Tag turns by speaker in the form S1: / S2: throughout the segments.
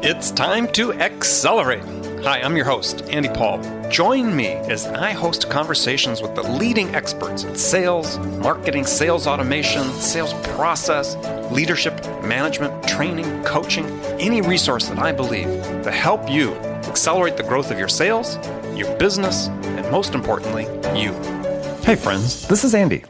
S1: It's time to accelerate. Hi, I'm your host, Andy Paul. Join me as I host conversations with the leading experts in sales, marketing, sales automation, sales process, leadership, management, training, coaching, any resource that I believe to help you accelerate the growth of your sales, your business, and most importantly, you. Hey friends, this is Andy.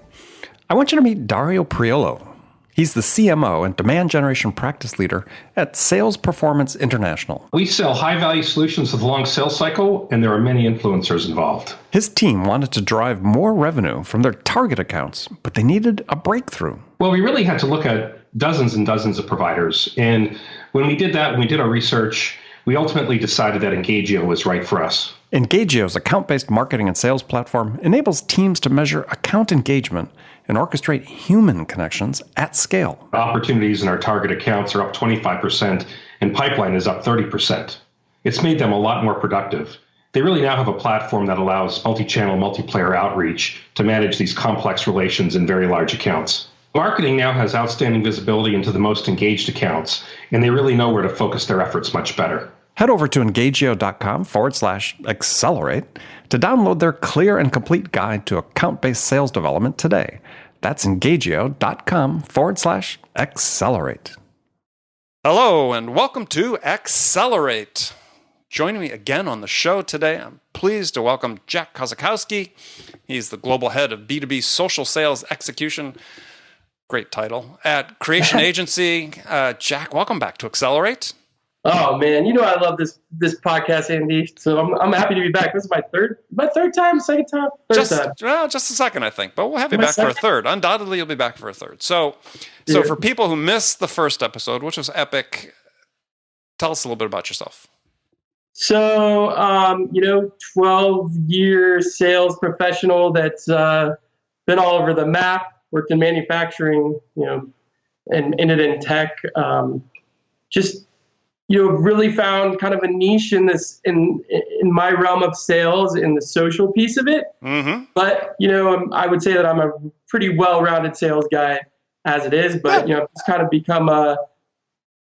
S1: I want you to meet Dario Priolo. He's the CMO and demand generation practice leader at Sales Performance International.
S2: We sell high-value solutions with a long sales cycle, and there are many influencers involved.
S1: His team wanted to drive more revenue from their target accounts, but they needed a breakthrough.
S2: Well, we really had to look at dozens and dozens of providers. And when we did that, when we did our research, we ultimately decided that Engagio was right for us.
S1: Engagio's account-based marketing and sales platform enables teams to measure account engagement and orchestrate human connections at scale.
S2: Opportunities in our target accounts are up 25%, and pipeline is up 30%. It's made them a lot more productive. They really now have a platform that allows multi-channel, multiplayer outreach to manage these complex relations in very large accounts. Marketing now has outstanding visibility into the most engaged accounts, and they really know where to focus their efforts much better.
S1: Head over to engagio.com/accelerate to download their clear and complete guide to account-based sales development today. That's engagio.com/accelerate. Hello, and welcome to Accelerate. Joining me again on the show today, I'm pleased to welcome Jack Kosakowski. He's the global head of B2B social sales execution. Great title. At Creation Agency. Jack, welcome back to Accelerate.
S3: Oh man, you know I love this podcast, Andy. So I'm happy to be back. This is my third time, second time, third time.
S1: Well, just a second, I think, but we'll have you back for a third. Undoubtedly, you'll be back for a third. So for people who missed the first episode, which was epic, tell us a little bit about yourself.
S3: So 12-year sales professional that's been all over the map. Worked in manufacturing, and ended in tech. Really found kind of a niche in this in my realm of sales in the social piece of it. Mm-hmm. But I would say that I'm a pretty well-rounded sales guy as it is. But it's kind of become a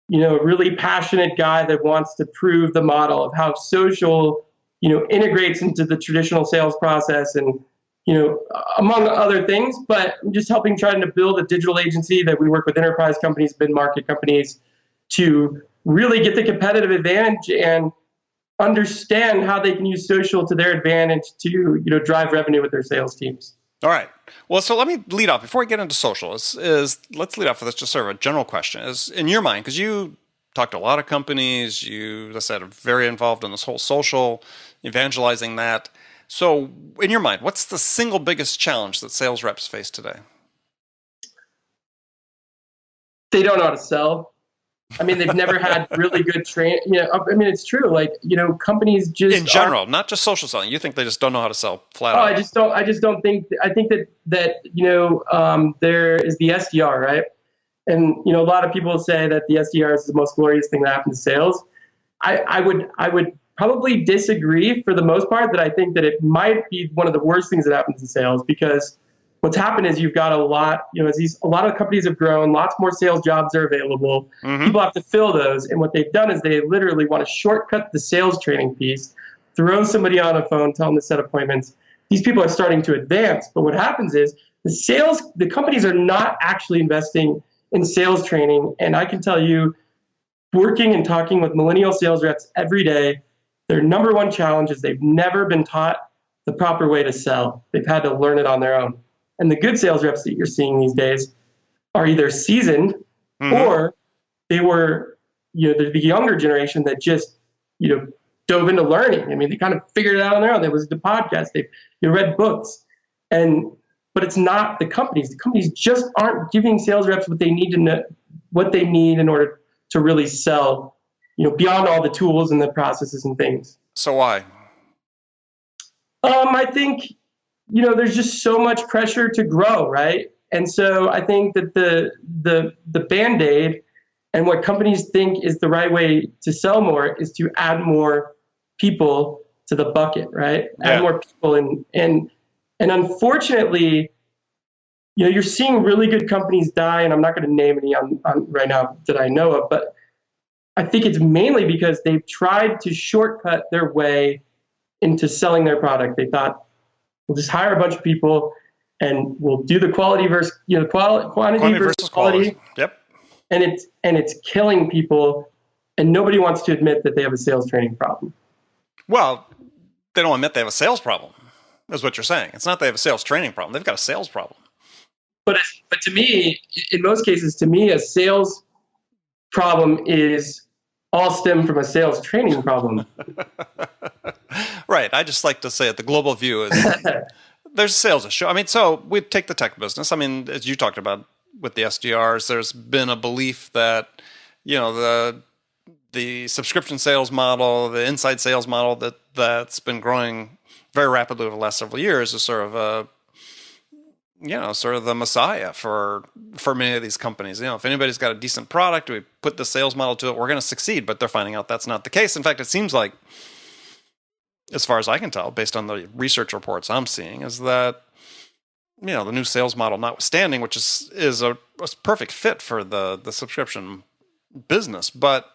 S3: really passionate guy that wants to prove the model of how social integrates into the traditional sales process and among other things. But I'm just helping trying to build a digital agency that we work with enterprise companies, mid-market companies to really get the competitive advantage and understand how they can use social to their advantage to, drive revenue with their sales teams.
S1: All right. Well, so let me lead off before we get into social. Let's lead off with this, just sort of a general question. Is in your mind, because you talk to a lot of companies, you, as I said, are very involved in this whole social, evangelizing that. So in your mind, what's the single biggest challenge that sales reps face today?
S3: They don't know how to sell. I mean, they've never had really good training. It's true. Companies just
S1: in general, not just social selling. You think they just don't know how to sell flat out?
S3: I just don't think. I think that there is the SDR, right? And a lot of people say that the SDR is the most glorious thing that happens to sales. I would probably disagree for the most part. That I think that it might be one of the worst things that happens in sales, because what's happened is you've got a lot, a lot of companies have grown, lots more sales jobs are available. Mm-hmm. People have to fill those. And what they've done is they literally want to shortcut the sales training piece, throw somebody on a phone, tell them to set appointments. These people are starting to advance. But what happens is the companies are not actually investing in sales training. And I can tell you, working and talking with millennial sales reps every day, their number one challenge is they've never been taught the proper way to sell. They've had to learn it on their own. And the good sales reps that you're seeing these days are either seasoned, mm-hmm. or they were, the younger generation that just, dove into learning. I mean, they kind of figured it out on their own. They listened to podcasts, they read books, but it's not the companies. The companies just aren't giving sales reps what they need to know, what they need in order to really sell, beyond all the tools and the processes and things.
S1: So why?
S3: I think, there's just so much pressure to grow, right? And so I think that the Band-Aid and what companies think is the right way to sell more is to add more people to the bucket, right? Yeah. Add more people. And unfortunately, you're seeing really good companies die, and I'm not going to name any on right now that I know of, but I think it's mainly because they've tried to shortcut their way into selling their product. They thought, we'll just hire a bunch of people and we'll do the quality versus, quantity versus quality.
S1: Yep.
S3: And it's killing people, and nobody wants to admit that they have a sales training problem.
S1: Well, they don't admit they have a sales problem, is what you're saying. It's not they have a sales training problem. They've got a sales problem.
S3: But to me, in most cases, to me, a sales problem is all stem from a sales training problem.
S1: Right. I just like to say it. The global view is there's a sales issue. I mean, so we take the tech business. I mean, as you talked about with the SDRs, there's been a belief that, the subscription sales model, the inside sales model that's been growing very rapidly over the last several years is sort of the messiah for many of these companies. If anybody's got a decent product, we put the sales model to it, we're going to succeed. But they're finding out that's not the case. In fact, it seems like, as far as I can tell, based on the research reports I'm seeing, is that the new sales model notwithstanding, which is a perfect fit for the subscription business, but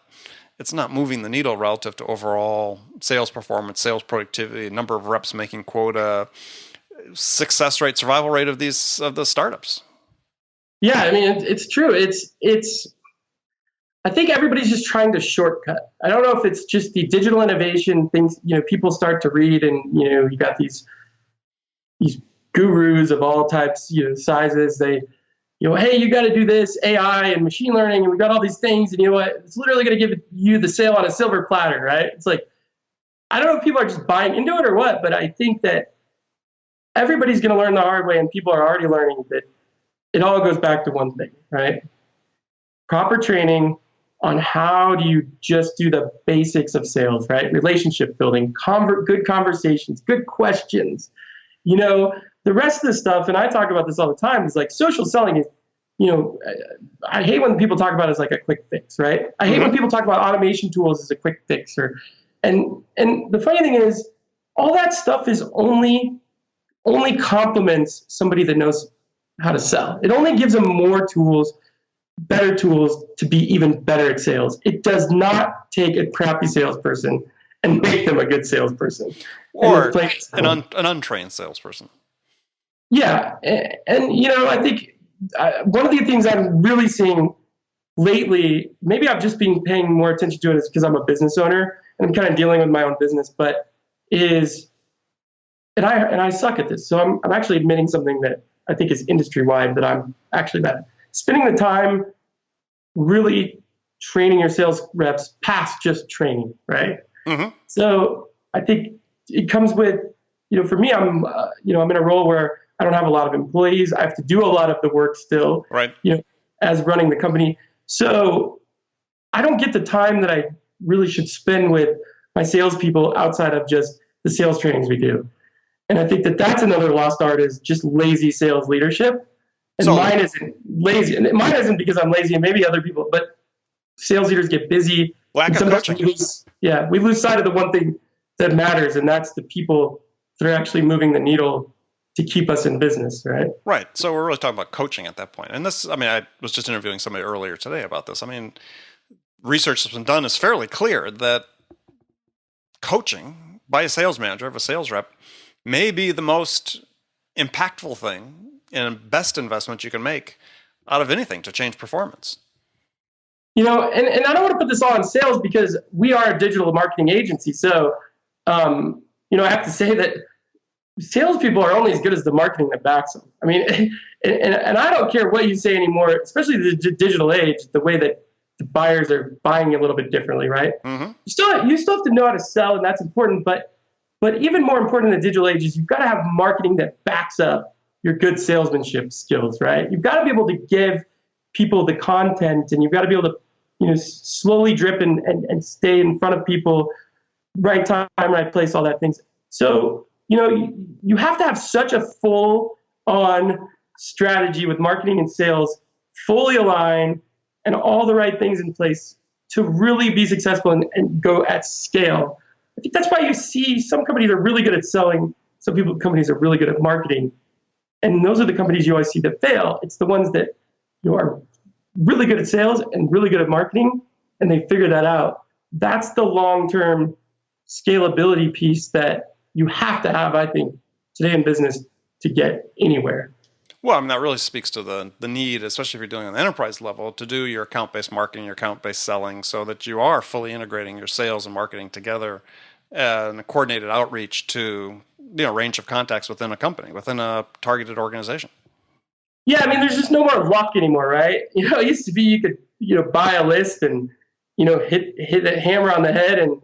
S1: it's not moving the needle relative to overall sales performance, sales productivity, number of reps making quota, success rate, survival rate of the startups.
S3: Yeah, I mean, it's true. I think everybody's just trying to shortcut. I don't know if it's just the digital innovation things, people start to read, and, you got these gurus of all types, sizes. They, hey, you got to do this AI and machine learning, and we got all these things, and you know what? It's literally going to give you the sale on a silver platter, right? It's like, I don't know if people are just buying into it or what, but I think that everybody's going to learn the hard way, and people are already learning that it all goes back to one thing, right? Proper training on how do you just do the basics of sales, right? Relationship building, good conversations, good questions. The rest of the stuff, and I talk about this all the time, is like social selling is, I hate when people talk about it as like a quick fix, right? I hate when people talk about automation tools as a quick fix, and the funny thing is, all that stuff is only complements somebody that knows how to sell. It only gives them more tools, better tools to be even better at sales. It does not take a crappy salesperson and make them a good salesperson.
S1: Or an untrained salesperson.
S3: Yeah. And I think one of the things I'm really seeing lately, maybe I've just been paying more attention to it is because I'm a business owner and I'm kind of dealing with my own business, but and I suck at this. So I'm actually admitting something that I think is industry-wide that I'm actually bad. Spending the time really training your sales reps past just training, right? Mm-hmm. So I think it comes with, for me, I'm in a role where I don't have a lot of employees. I have to do a lot of the work still,
S1: right?
S3: As running the company. So I don't get the time that I really should spend with my salespeople outside of just the sales trainings we do. And I think that that's another lost art, is just lazy sales leadership. And mine isn't lazy. And mine isn't because I'm lazy, and maybe other people, but sales leaders get busy.
S1: Lack of coaching.
S3: We lose sight of the one thing that matters, and that's the people that are actually moving the needle to keep us in business, right?
S1: Right. So we're really talking about coaching at that point. And this, I was just interviewing somebody earlier today about this. Research that's been done is fairly clear that coaching by a sales manager of a sales rep may be the most impactful thing and best investment you can make out of anything to change performance.
S3: And I don't want to put this all on sales because we are a digital marketing agency. So, I have to say that salespeople are only as good as the marketing that backs them. And I don't care what you say anymore, especially the digital age, the way that the buyers are buying a little bit differently, right? Mm-hmm. You still have to know how to sell, and that's important. But even more important in the digital age is you've got to have marketing that backs up your good salesmanship skills, right? You've got to be able to give people the content, and you've got to be able to, slowly drip and stay in front of people, right time, right place, all that things. So, you have to have such a full-on strategy with marketing and sales, fully aligned, and all the right things in place to really be successful and go at scale. I think that's why you see some companies are really good at selling, companies are really good at marketing, and those are the companies you always see that fail. It's the ones that are really good at sales and really good at marketing and they figure that out. That's the long-term scalability piece that you have to have, I think, today in business to get anywhere.
S1: Well, I mean, that really speaks to the need, especially if you're doing on the enterprise level, to do your account-based marketing, your account-based selling, so that you are fully integrating your sales and marketing together and a coordinated outreach to, range of contacts within a company, within a targeted organization.
S3: Yeah, I mean, there's just no more luck anymore, right? It used to be you could, buy a list and, hit a hammer on the head and,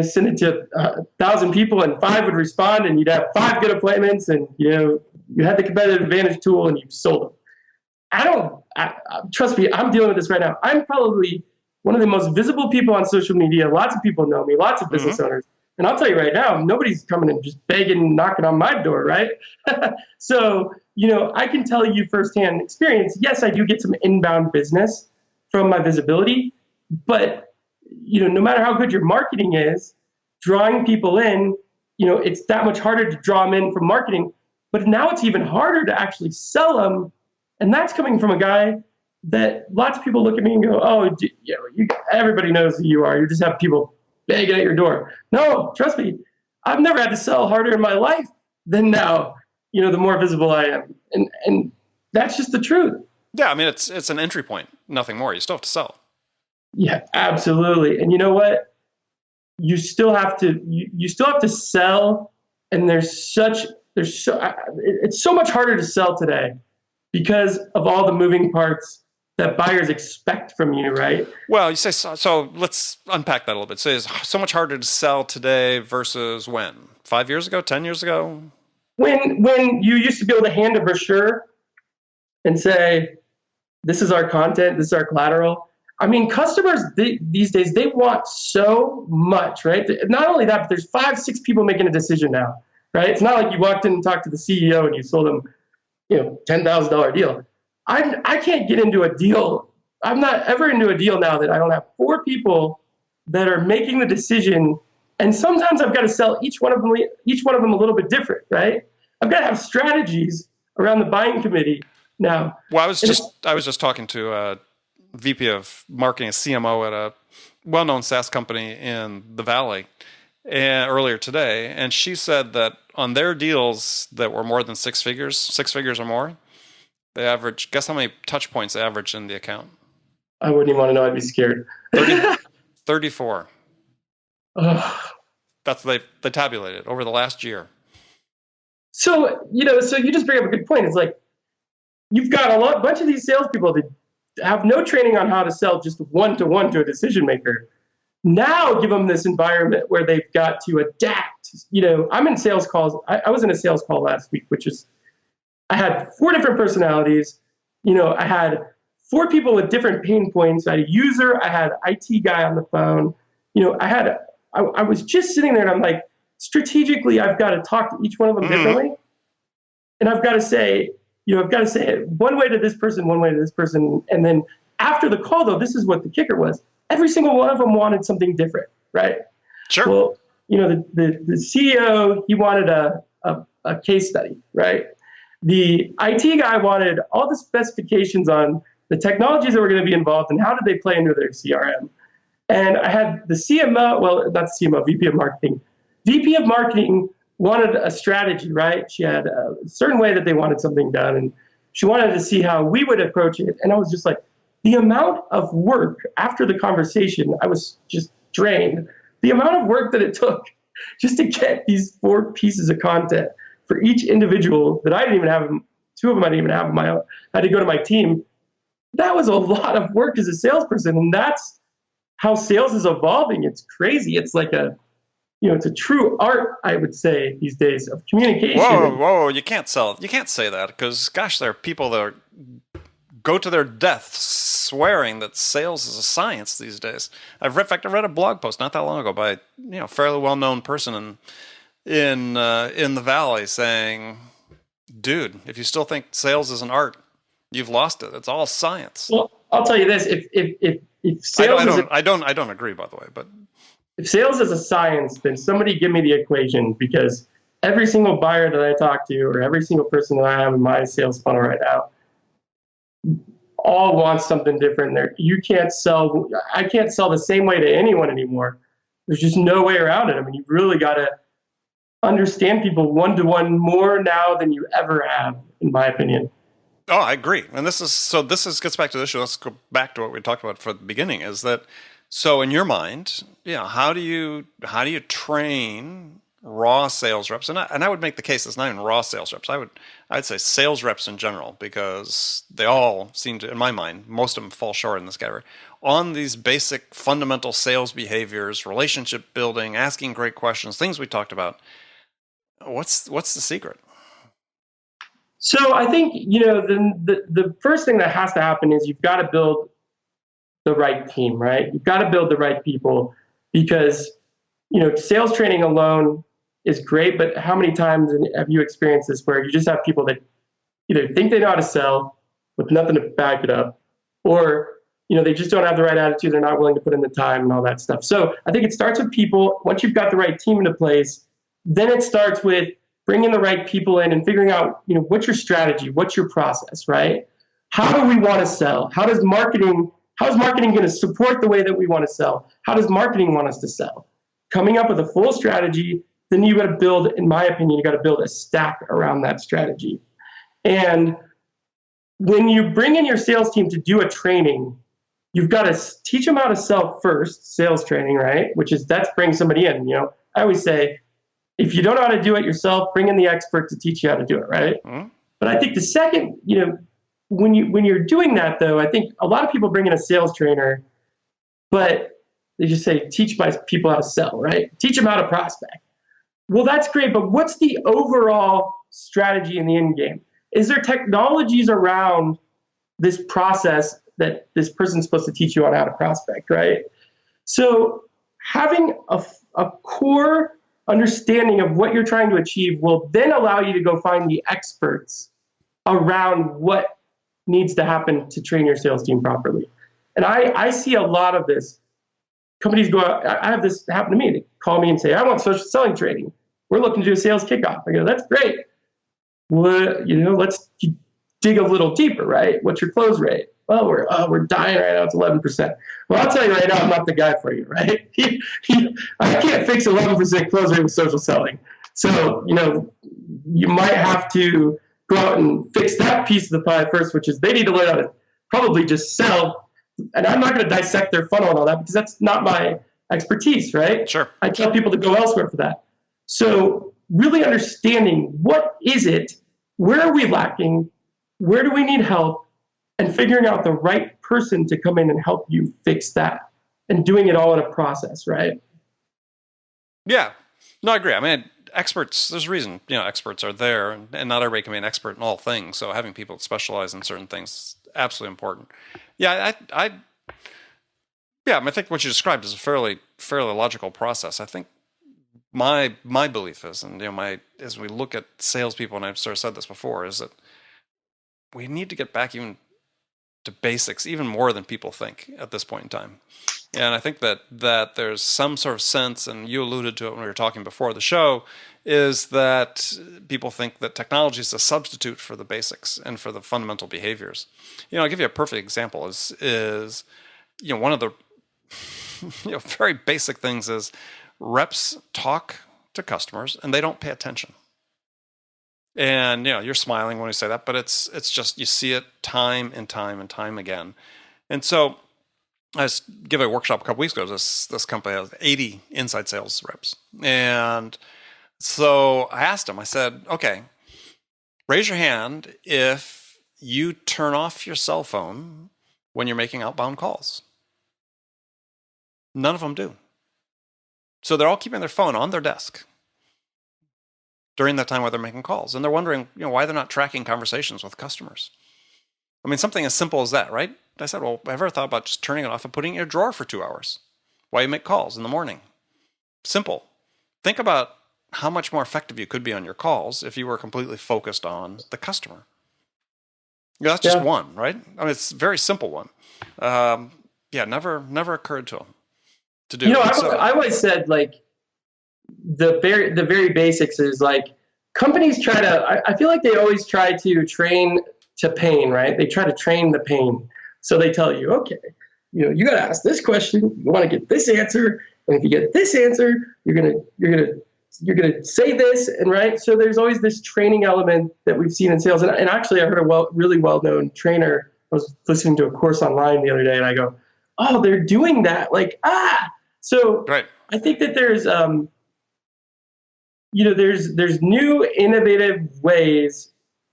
S3: send it to 1,000 people and 5 would respond and you'd have 5 good appointments and, you had the competitive advantage tool and you sold them. Trust me, I'm dealing with this right now. I'm probably one of the most visible people on social media. Lots of people know me, lots of business owners. And I'll tell you right now, nobody's coming and just begging, knocking on my door, right? So, I can tell you firsthand experience, yes, I do get some inbound business from my visibility, but, no matter how good your marketing is, drawing people in, it's that much harder to draw them in from marketing. But now it's even harder to actually sell them. And that's coming from a guy that lots of people look at me and go, oh, everybody knows who you are. You just have people begging at your door. No, trust me, I've never had to sell harder in my life than now, the more visible I am. And that's just the truth.
S1: Yeah, I mean, it's an entry point, nothing more. You still have to sell.
S3: Yeah, absolutely. And you know what? You still have to sell, and it's so much harder to sell today because of all the moving parts that buyers expect from you, right?
S1: Well, you say so let's unpack that a little bit. So it's so much harder to sell today versus when? 5 years ago, 10 years ago?
S3: When you used to be able to hand a brochure and say, this is our content, this is our collateral. I mean, customers these days, they want so much, right? Not only that, but there's 5, 6 people making a decision now, right? It's not like you walked in and talked to the CEO and you sold them, $10,000 deal. I can't get into a deal. I'm not ever into a deal now that I don't have 4 people that are making the decision. And sometimes I've got to sell each one of them a little bit different, right? I've got to have strategies around the buying committee now.
S1: Well, I was just talking to VP of marketing, a CMO at a well-known SaaS company in the Valley earlier today, and she said that on their deals that were more than 6 figures or more, they average. Guess how many touch points they average in the account?
S3: I wouldn't even want to know. I'd be scared.
S1: 34. That's they tabulated over the last year.
S3: So you just bring up a good point. It's like you've got a bunch of these salespeople that have no training on how to sell just one-to-one to a decision maker. Now give them this environment where they've got to adapt. I'm in sales calls. I was in a sales call last week, which is I had 4 different personalities. I had 4 people with different pain points. I had a user. I had an IT guy on the phone. I was just sitting there and I'm like, strategically, I've got to talk to each one of them differently. And I've got to say it one way to this person, one way to this person. And then after the call, though, this is what the kicker was. Every single one of them wanted something different, right?
S1: Sure.
S3: Well, the CEO, he wanted a case study, right? The IT guy wanted all the specifications on the technologies that were going to be involved and how did they play into their CRM. And I had the CMO, well, not the CMO, VP of marketing. VP of marketing wanted a strategy, right? She had a certain way that they wanted something done, and she wanted to see how we would approach it. And I was just like, the amount of work after the conversation, I was just drained. The amount of work that it took just to get these 4 pieces of content for each individual that I didn't even have, 2 of them I didn't even have on my own. I had to go to my team. That was a lot of work as a salesperson, and that's how sales is evolving. It's crazy. It's like it's a true art, I would say, these days of communication.
S1: Whoa! You can't say that because, gosh, there are people that go to their death swearing that sales is a science these days. In fact, I read a blog post not that long ago by a fairly well-known person in the Valley saying, "Dude, if you still think sales is an art, you've lost it. It's all science."
S3: Well, I'll tell you this: if sales,
S1: I don't agree, by the way, but.
S3: If sales is a science, then somebody give me the equation, because every single buyer that I talk to or every single person that I have in my sales funnel right now, all want something different. I can't sell the same way to anyone anymore. There's just no way around it. I mean, you really got to understand people one-to-one more now than you ever have, in my opinion.
S1: Oh, I agree. And this gets back to the issue. Let's go back to what we talked about for the beginning, is that, so in your mind, how do you train raw sales reps? And I would make the case it's not even raw sales reps. I'd say sales reps in general, because they all seem to, in my mind, most of them fall short in this category, on these basic fundamental sales behaviors, relationship building, asking great questions, things we talked about. What's the secret?
S3: So I think, the first thing that has to happen is you've got to build the right team, right? You've got to build the right people, because, sales training alone is great, but how many times have you experienced this where you just have people that either think they know how to sell with nothing to back it up, or, they just don't have the right attitude, they're not willing to put in the time and all that stuff. So I think it starts with people. Once you've got the right team into place, then it starts with bringing the right people in and figuring out, what's your strategy? What's your process, right? How do we want to sell? How is marketing going to support the way that we want to sell? How does marketing want us to sell? Coming up with a full strategy, then you got to build, in my opinion, you got to build a stack around that strategy. And when you bring in your sales team to do a training, you've got to teach them how to sell first, sales training, right? That's bring somebody in. I always say, if you don't know how to do it yourself, bring in the expert to teach you how to do it, right? Mm-hmm. But I think the second, when you're doing that, though, I think a lot of people bring in a sales trainer, but they just say, teach my people how to sell, right? Teach them how to prospect. Well, that's great, but what's the overall strategy in the end game? Is there technologies around this process that this person's supposed to teach you on how to prospect, right? So having a core understanding of what you're trying to achieve will then allow you to go find the experts around what needs to happen to train your sales team properly. And I see a lot of this. Companies go out, I have this happen to me. They call me and say, I want social selling training. We're looking to do a sales kickoff. I go, that's great. Well, let's dig a little deeper, right? What's your close rate? Well, we're dying right now. It's 11%. Well, I'll tell you right now, I'm not the guy for you, right? I can't fix 11% close rate with social selling. So, you might have to go out and fix that piece of the pie first, which is they need to learn how to probably just sell. And I'm not going to dissect their funnel and all that, because that's not my expertise, right?
S1: Sure.
S3: I tell people to go elsewhere for that. So really understanding what is it, where are we lacking, where do we need help, and figuring out the right person to come in and help you fix that, and doing it all in a process, right?
S1: Yeah. No, I agree. I mean, experts, there's a reason, experts are there, and not everybody can be an expert in all things. So having people that specialize in certain things is absolutely important. Yeah, I think what you described is a fairly logical process. I think my belief is, and as we look at salespeople, and I've sort of said this before, is that we need to get back even to basics, even more than people think at this point in time. And I think that there's some sort of sense, and you alluded to it when we were talking before the show, is that people think that technology is a substitute for the basics and for the fundamental behaviors. I'll give you a perfect example is one of the very basic things is reps talk to customers and they don't pay attention. And you're smiling when you say that, but it's just, you see it time and time and time again. And so I was giving a workshop a couple weeks ago. This company has 80 inside sales reps. And so I asked them, I said, okay, raise your hand if you turn off your cell phone when you're making outbound calls. None of them do. So they're all keeping their phone on their desk during that time while they're making calls. And they're wondering, why they're not tracking conversations with customers. I mean, something as simple as that, right? I said, well, have you ever thought about just turning it off and putting it in your drawer for 2 hours while you make calls in the morning? Simple. Think about how much more effective you could be on your calls if you were completely focused on the customer. That's just one, right? I mean, it's a very simple one. Never occurred to them to do.
S3: I always said, like, the very basics is, like, companies try to, I feel like they always try to train to pain, right? They try to train the pain. So they tell you, okay, you got to ask this question. You want to get this answer, and if you get this answer, you're gonna say this, and right. So there's always this training element that we've seen in sales. And actually, I heard a really well-known trainer. I was listening to a course online the other day, and I go, oh, they're doing that. So right. I think that there's there's new innovative ways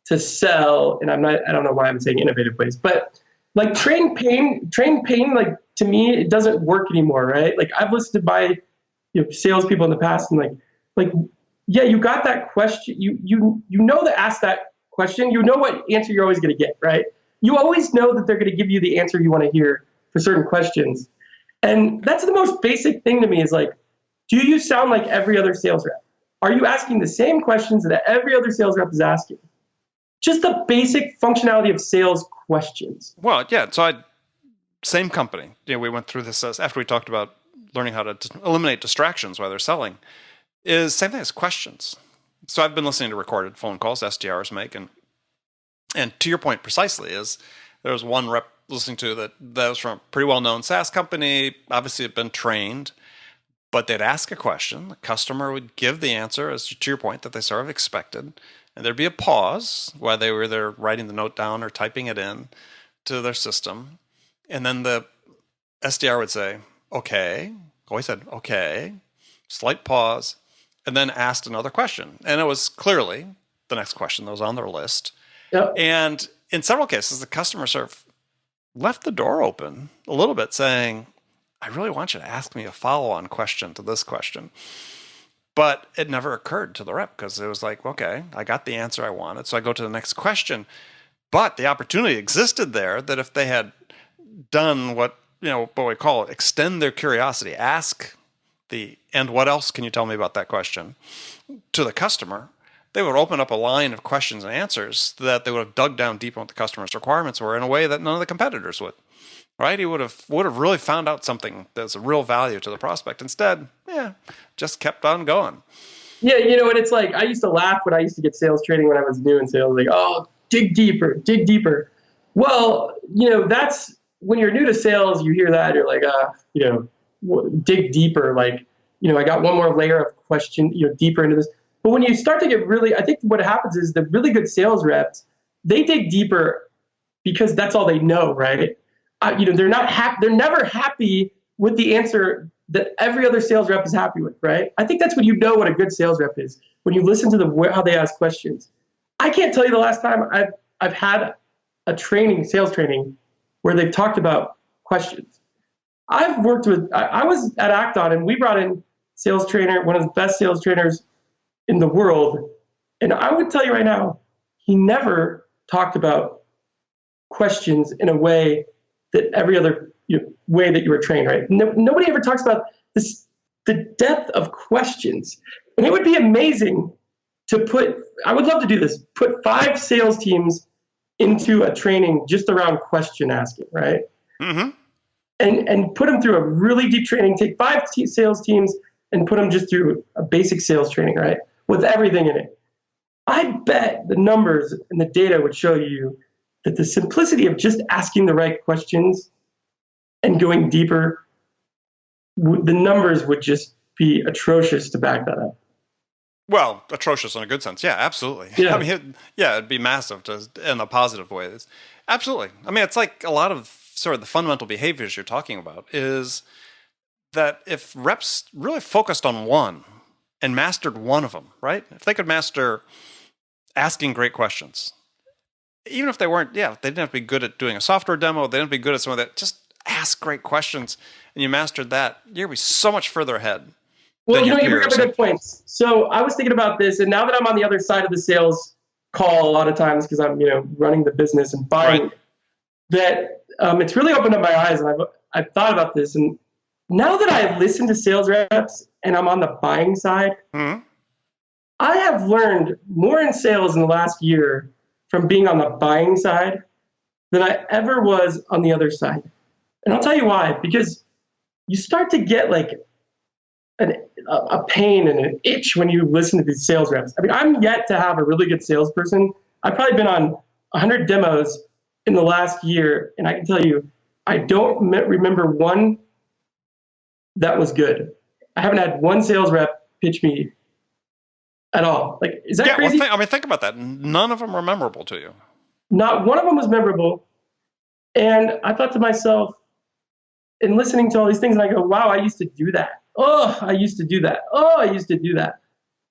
S3: to sell, and I don't know why I'm saying innovative ways, but like train pain, like to me, it doesn't work anymore, right? Like I've listened to my salespeople in the past, and like yeah, you got that question, you know to ask that question, you know what answer you're always going to get, right? You always know that they're going to give you the answer you want to hear for certain questions, and that's the most basic thing to me is like, do you sound like every other sales rep? Are you asking the same questions that every other sales rep is asking? Just the basic functionality of sales questions.
S1: Well, yeah. So same company. We went through this after we talked about learning how to eliminate distractions while they're selling. Is same thing as questions. So I've been listening to recorded phone calls SDRs make, and to your point precisely is there was one rep listening to that was from a pretty well-known SaaS company. Obviously, had been trained. But they'd ask a question, the customer would give the answer, as to your point, that they sort of expected, and there'd be a pause while they were either writing the note down or typing it in to their system, and then the SDR would say, okay, always said, okay, slight pause, and then asked another question. And it was clearly the next question that was on their list. Yep. And in several cases, the customer sort of left the door open a little bit, saying, I really want you to ask me a follow-on question to this question. But it never occurred to the rep because it was like, okay, I got the answer I wanted, so I go to the next question. But the opportunity existed there that if they had done what we call it, extend their curiosity, ask and what else can you tell me about that question to the customer, they would open up a line of questions and answers that they would have dug down deep on what the customer's requirements were in a way that none of the competitors would. Right, he would have really found out something that's a real value to the prospect. Instead, just kept on going.
S3: Yeah, and it's like I used to laugh when I used to get sales training when I was new in sales. Like, oh, dig deeper, dig deeper. Well, that's when you're new to sales. You hear that, you're like, dig deeper. Like, I got one more layer of question, deeper into this. But when you start to get really, I think what happens is the really good sales reps, they dig deeper because that's all they know, right? They're not happy. They're never happy with the answer that every other sales rep is happy with, right? I think that's when you know what a good sales rep is, when you listen to how they ask questions. I can't tell you the last time I've had a sales training, where they've talked about questions. I've worked with. I was at Acton, and we brought in sales trainer, one of the best sales trainers in the world, and I would tell you right now, he never talked about questions in a way that every other way that you were trained, right? Nobody ever talks about the depth of questions. And it would be amazing to I would love to do this, put 5 sales teams into a training just around question asking, right? Mm-hmm. And put them through a really deep training, take 5 sales teams and put them just through a basic sales training, right? With everything in it. I bet the numbers and the data would show you that the simplicity of just asking the right questions and going deeper, the numbers would just be atrocious to back that up.
S1: Well, atrocious in a good sense. Yeah, absolutely. Yeah. I mean, it'd be massive in a positive way. Absolutely. I mean, it's like a lot of sort of the fundamental behaviors you're talking about is that if reps really focused on one and mastered one of them, right? If they could master asking great questions, even if they weren't, they didn't have to be good at doing a software demo. They didn't have to be good at some of that. Just ask great questions, and you mastered that. You're going to be so much further ahead.
S3: Well, you bring up a good point. So I was thinking about this, and now that I'm on the other side of the sales call a lot of times because I'm, running the business and buying, right, that it's really opened up my eyes, and I've thought about this. And now that I listen to sales reps and I'm on the buying side, mm-hmm, I have learned more in sales in the last year from being on the buying side than I ever was on the other side. And I'll tell you why, because you start to get like a pain and an itch when you listen to these sales reps. I mean, I'm yet to have a really good salesperson. I've probably been on 100 demos in the last year, and I can tell you, I don't remember one that was good. I haven't had one sales rep pitch me at all. Like, is that crazy?
S1: Well, think about that. None of them were memorable to you.
S3: Not one of them was memorable. And I thought to myself, in listening to all these things, and I go, wow, I used to do that. Oh, I used to do that. Oh, I used to do that.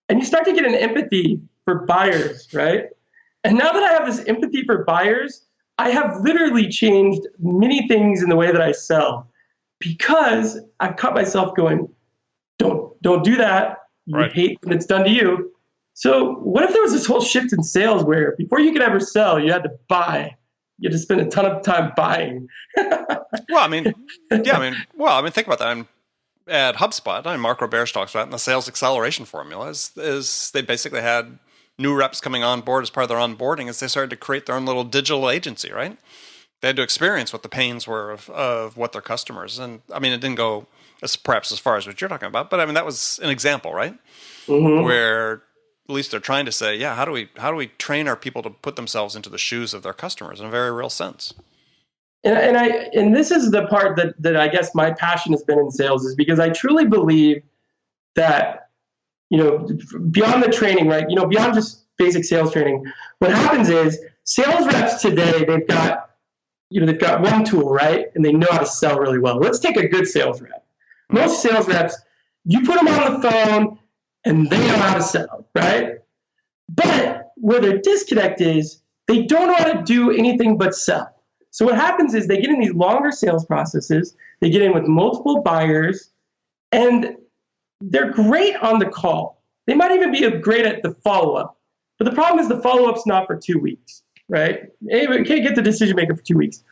S3: And you start to get an empathy for buyers, right? And now that I have this empathy for buyers, I have literally changed many things in the way that I sell because I've caught myself going, don't do that. You hate when it's done to you. So what if there was this whole shift in sales where before you could ever sell, you had to buy? You had to spend a ton of time buying.
S1: Think about that. At HubSpot, Mark Roberge talks about it in the sales acceleration formula is they basically had new reps coming on board as part of their onboarding as they started to create their own little digital agency, right? They had to experience what the pains were of what their customers. And it didn't go perhaps as far as what you're talking about, but that was an example, right? Mm-hmm. Where at least they're trying to say, how do we train our people to put themselves into the shoes of their customers in a very real sense?
S3: And this is the part that I guess my passion has been in sales, is because I truly believe that, beyond the training, right? Beyond just basic sales training, what happens is sales reps today, they've got one tool, right? And they know how to sell really well. Let's take a good sales rep. Most sales reps, you put them on the phone and they know how to sell, right? But where their disconnect is, they don't know how to do anything but sell. So what happens is they get in these longer sales processes, they get in with multiple buyers, and they're great on the call. They might even be great at the follow-up. But the problem is the follow-up's not for 2 weeks, right? You can't get the decision maker for 2 weeks.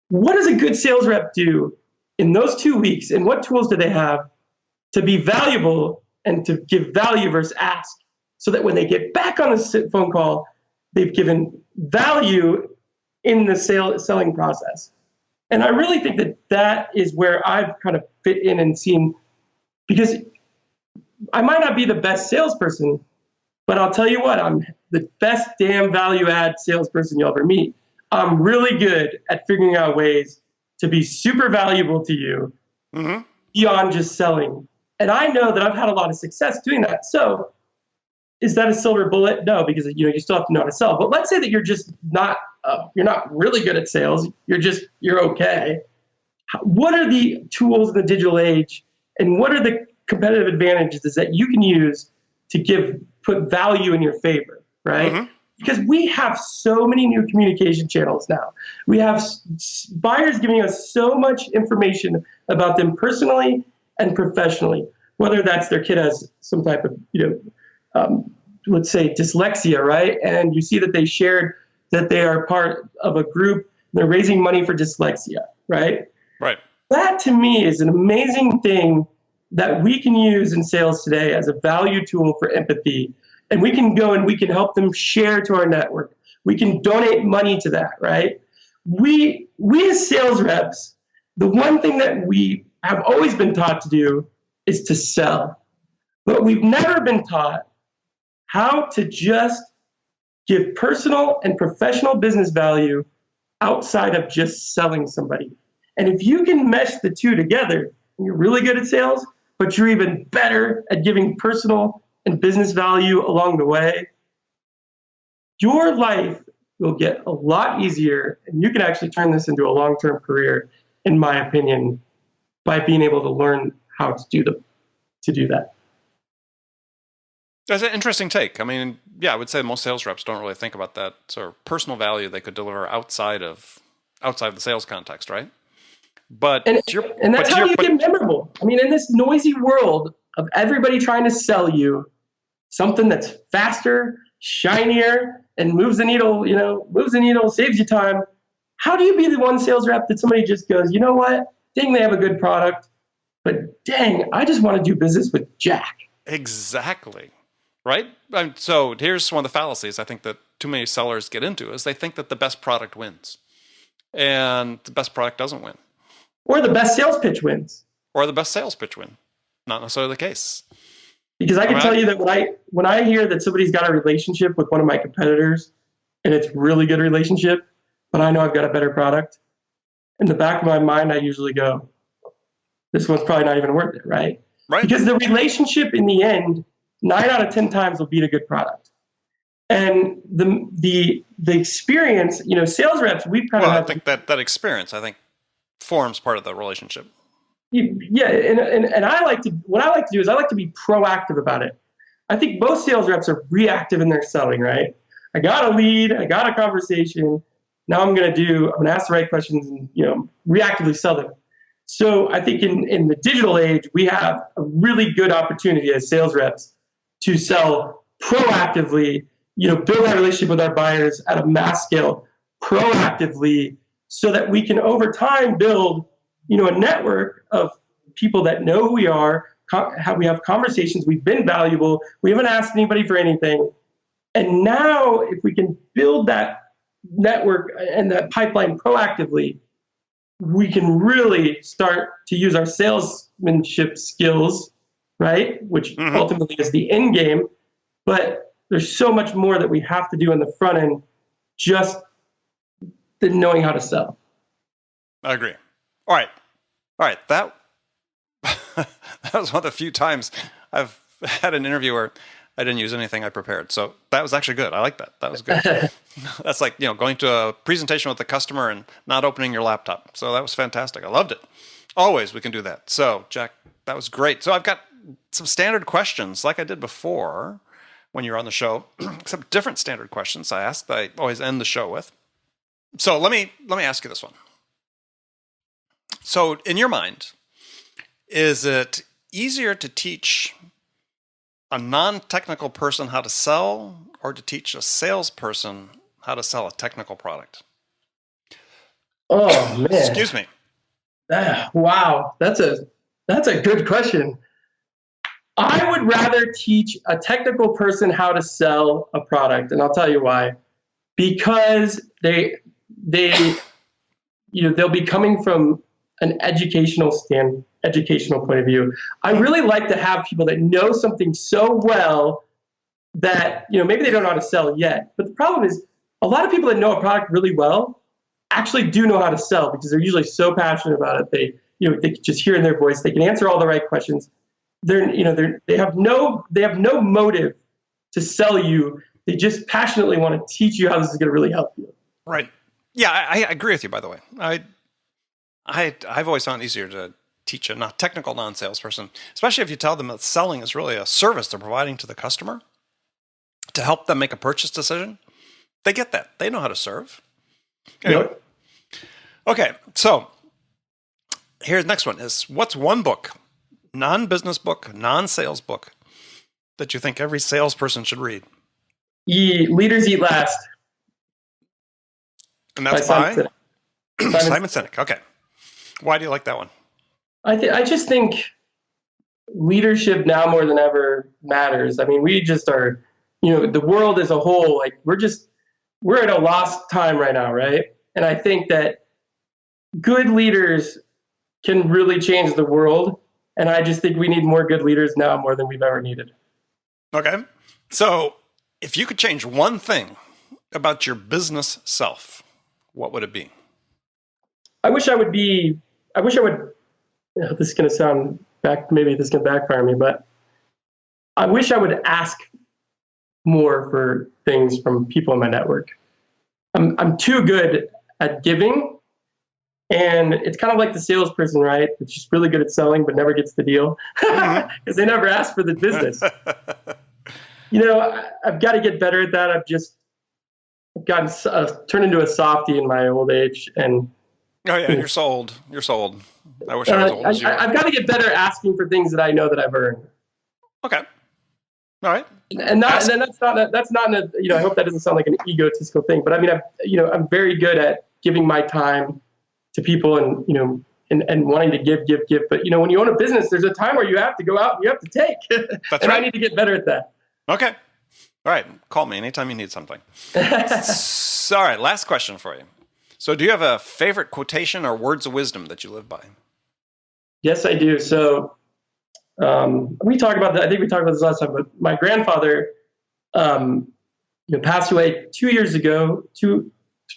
S3: What does a good sales rep do in those 2 weeks, and what tools do they have to be valuable and to give value versus ask, so that when they get back on the phone call, they've given value in the selling process? And I really think that is where I've kind of fit in and seen, because I might not be the best salesperson, but I'll tell you what, I'm the best damn value add salesperson you'll ever meet. I'm really good at figuring out ways to be super valuable to you beyond just selling. And I know that I've had a lot of success doing that. So is that a silver bullet? No, because you still have to know how to sell. But let's say that you're just not you're not really good at sales. You're okay. What are the tools in the digital age, and what are the competitive advantages that you can use to put value in your favor, right? Mm-hmm. Because we have so many new communication channels now. We have buyers giving us so much information about them personally and professionally, whether that's their kid has some type of let's say dyslexia, right? And you see that they shared that they are part of a group, they're raising money for dyslexia, right?
S1: Right.
S3: That to me is an amazing thing that we can use in sales today as a value tool for empathy. And we can go and we can help them share to our network. We can donate money to that, right? We as sales reps, the one thing that we have always been taught to do is to sell. But we've never been taught how to just give personal and professional business value outside of just selling somebody. And if you can mesh the two together, and you're really good at sales, but you're even better at giving personal and business value along the way, your life will get a lot easier, and you can actually turn this into a long-term career, in my opinion, by being able to learn how to do that.
S1: That's an interesting take. I would say most sales reps don't really think about that sort of personal value they could deliver outside of the sales context, right? And that's how you get memorable. In this noisy world
S3: of everybody trying to sell you something that's faster, shinier, and moves the needle, saves you time, how do you be the one sales rep that somebody just goes, you know what? Dang, they have a good product, but dang, I just want to do business with Jack.
S1: Exactly. Right? So here's one of the fallacies I think that too many sellers get into is they think that the best product wins. And the best product doesn't win.
S3: Or the best sales pitch wins.
S1: Not necessarily the case.
S3: Because I can tell you that when I hear that somebody's got a relationship with one of my competitors, and it's really good relationship, but I know I've got a better product, in the back of my mind, I usually go, this one's probably not even worth it, right?
S1: Right.
S3: Because the relationship in the end, 9 out of 10 times will beat a good product. And the experience, sales reps, we've kind of
S1: I think that experience, I think, forms part of the relationship.
S3: Yeah, and what I like to do is I like to be proactive about it. I think most sales reps are reactive in their selling, right? I got a lead, I got a conversation. Now I'm going to ask the right questions and, reactively sell them. So I think in the digital age, we have a really good opportunity as sales reps to sell proactively, build that relationship with our buyers at a mass scale proactively so that we can over time build, a network of people that know who we are, how we have conversations, we've been valuable, we haven't asked anybody for anything. And now if we can build that network and that pipeline proactively, we can really start to use our salesmanship skills, right? Which ultimately is the end game. But there's so much more that we have to do in the front end, just than knowing how to sell.
S1: I agree. All right. That was one of the few times I've had an interview where I didn't use anything I prepared. So that was actually good. I like that. That was good. That's like, going to a presentation with the customer and not opening your laptop. So that was fantastic. I loved it. Always we can do that. So Jack, that was great. So I've got some standard questions like I did before when you were on the show, except different standard questions I always end the show with. So let me ask you this one. So in your mind, is it easier to teach a non-technical person how to sell or to teach a salesperson how to sell a technical product?
S3: Oh, man.
S1: Excuse me.
S3: Wow. That's a good question. I would rather teach a technical person how to sell a product, and I'll tell you why. Because they'll be coming from an educational point of view. I really like to have people that know something so well that, maybe they don't know how to sell yet. But the problem is a lot of people that know a product really well actually do know how to sell because they're usually so passionate about it. They can just hear in their voice, they can answer all the right questions. They have no motive to sell you. They just passionately want to teach you how this is going to really help you.
S1: Right. Yeah, I agree with you, by the way. I've always found it easier to teach a technical non-salesperson, especially if you tell them that selling is really a service they're providing to the customer to help them make a purchase decision. They get that. They know how to serve. Anyway.
S3: Yep.
S1: Okay, so here's the next one is, what's one book, non-business book, non-sales book, that you think every salesperson should read?
S3: Leaders Eat Last.
S1: And that's by Simon Sinek. Okay. Why do you like that one?
S3: I just think leadership now more than ever matters. I mean, we just are, the world as a whole, like we're at a lost time right now, right? And I think that good leaders can really change the world. And I just think we need more good leaders now more than we've ever needed.
S1: Okay. So if you could change one thing about your business self, what would it be?
S3: This is going to sound maybe this is going to backfire me, but I wish I would ask more for things from people in my network. I'm too good at giving, and it's kind of like the salesperson, right? It's just really good at selling, but never gets the deal because they never ask for the business. I've got to get better at that. I've gotten turned into a softie in my old age, and
S1: oh yeah, you're sold. I wish I was old as you.
S3: I've got to get better asking for things that I know that I've earned.
S1: Okay. All right.
S3: And that's not I hope that doesn't sound like an egotistical thing, but I mean, I'm very good at giving my time to people and wanting to give. But, when you own a business, there's a time where you have to go out and you have to take.
S1: That's
S3: and
S1: right.
S3: I need to get better at that.
S1: Okay. All right. Call me anytime you need something. So, all right. Last question for you. So do you have a favorite quotation or words of wisdom that you live by?
S3: Yes, I do. So we talked about that. I think we talked about this last time, but my grandfather passed away 2 years ago, two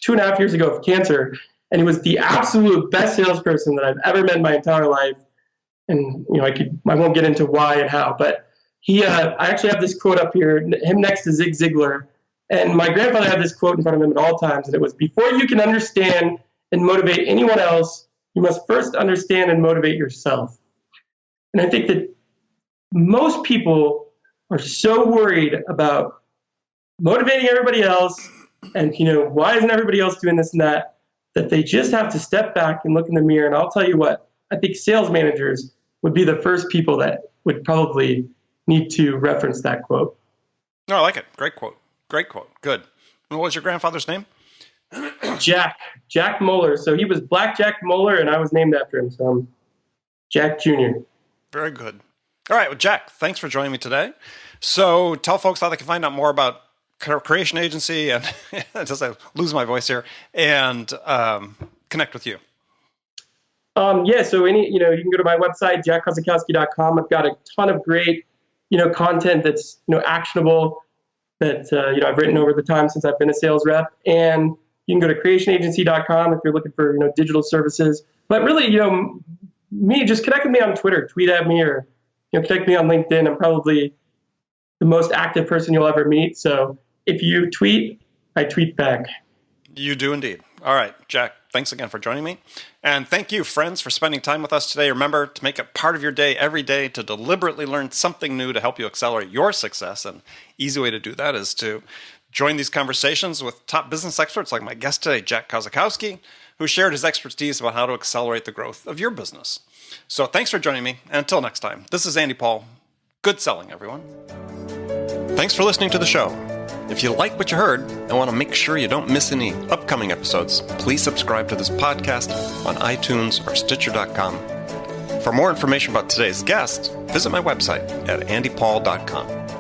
S3: and a half years ago of cancer. And he was the absolute best salesperson that I've ever met in my entire life. And, I won't get into why and how, but I actually have this quote up here, him next to Zig Ziglar. And my grandfather had this quote in front of him at all times. And it was, before you can understand and motivate anyone else, you must first understand and motivate yourself. And I think that most people are so worried about motivating everybody else and, why isn't everybody else doing this and that they just have to step back and look in the mirror. And I'll tell you what, I think sales managers would be the first people that would probably need to reference that quote.
S1: No, I like it. Great quote. Great quote. Good. What was your grandfather's name?
S3: Jack Moeller. So he was Black Jack Moeller, and I was named after him. So I'm Jack Jr.
S1: Very good. All right. Well, Jack, thanks for joining me today. So tell folks how they can find out more about Creation Agency and just I lose my voice here and connect with you.
S3: So you can go to my website, jackkosakowski.com. I've got a ton of great, content that's, actionable that, I've written over the time since I've been a sales rep. And you can go to creationagency.com if you're looking for, digital services. But really, just connect with me on Twitter, tweet at me, or, connect me on LinkedIn. I'm probably the most active person you'll ever meet. So if you tweet, I tweet back.
S1: You do indeed. All right, Jack, thanks again for joining me. And thank you, friends, for spending time with us today. Remember to make it part of your day every day to deliberately learn something new to help you accelerate your success. And easy way to do that is to join these conversations with top business experts like my guest today, Jack Kosakowski, who shared his expertise about how to accelerate the growth of your business. So thanks for joining me. And until next time, this is Andy Paul. Good selling, everyone. Thanks for listening to the show. If you like what you heard and want to make sure you don't miss any upcoming episodes, please subscribe to this podcast on iTunes or Stitcher.com. For more information about today's guest, visit my website at andypaul.com.